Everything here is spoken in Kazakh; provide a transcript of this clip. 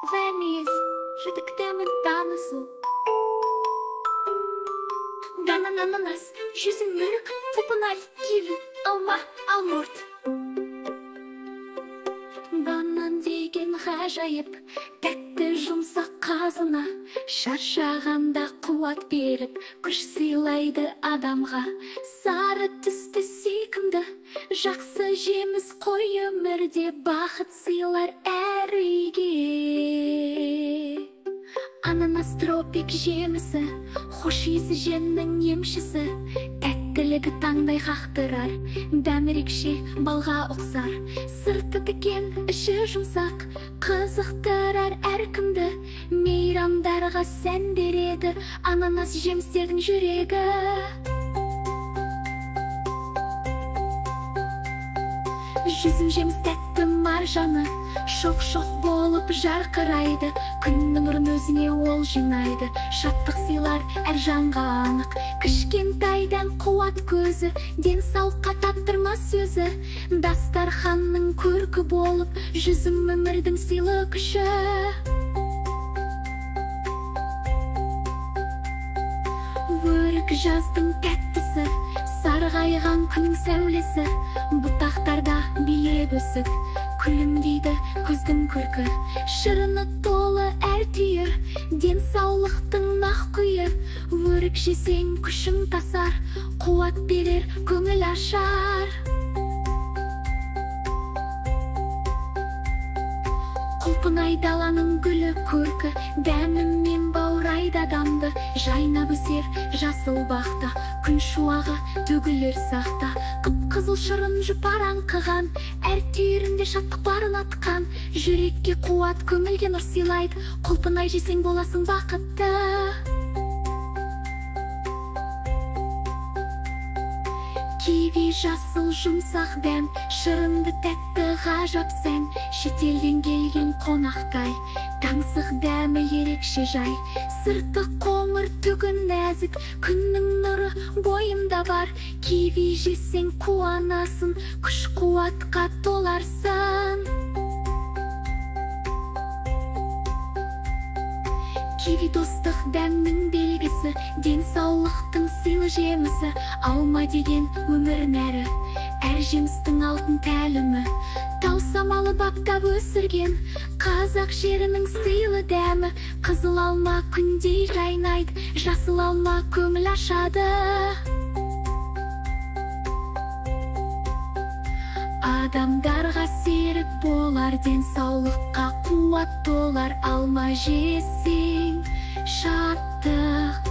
Venice, je te t'aime dans le sou. Dans l'ananas, жүзің өрік, тупынай, киви, алма, алмұрт. Банан деген ғажайып, тәтті жұмсақ қазына, шаршағанда қуат беріп, күш сыйлайды адамға. Сары түсті сүйкімді, жақсы жеміс қой өмірде, бақыт сыйлар әр үйге. Ананас тропик жемісі, хош иісі женнің емшісі, тәттілігі таңдай қақтырар, дәмі ерекше балға ұқсар. Сырты тікен, іші жұмсақ, қызықтырар әркімді, мейрамдарға сән береді ананас жемістердің жүрегі. Жүзім жеміс тәтті маржаны, шоқ-шоқ болып жарқырайды, күннің нұрын өзіне ол жинайды. Шаттық сыйлар әр жанға анық, кішкентайдан қуат көзі, денсаулыққа таптырмас сөзі. Дастарханның көркі болып, жүзім өмірдің сыйлы күші. Өрік жаздың тәттісі, сарғайған күннің сәулесі, бұтақтарда билеп өсіп, күлімдейді көздің көркі. Шырыны толы әр түйір, денсаулықтың нақ күйі. Өрік жесең күшің тасар, қуат берер, көңіл ашар. Құлпынай даланың гүлі көркі, дәмімен баурайды адамды, жайнап өсер жасыл бақта, күн шуағы төгілер сақта. Қып-қызыл шырын жұпар аңқыған, әр түйірінде шаттық барын атқан, жүрекке қуат, көңілге нұр сыйлайды, құлпынай жесең боласың бақытты. Киви жасыл жұмсақ дәм, шырынды тәтті ғажап сән, шетелден келген қонақтай, таңсық дәмі ерекше жай. Сырты қоңыр, түгі нәзік, күннің нұры бойында бар. Киви жесең қуанасың, күш қуатқа толарсың. Киви достық дәмнің белгісі, денсаулықтың сыйлы жемісі. Алма деген өмір нәрі, әр жемістің алтын тәлімі. Тау самалы баптап өсірген, қазақ жерінің сыйлы дәмі. Қызыл алма күндей жайнайды, жасыл алма көңіл ашады. Адамдарға серік болар, денсаулыққа қуат толар. Алма жесең шаттық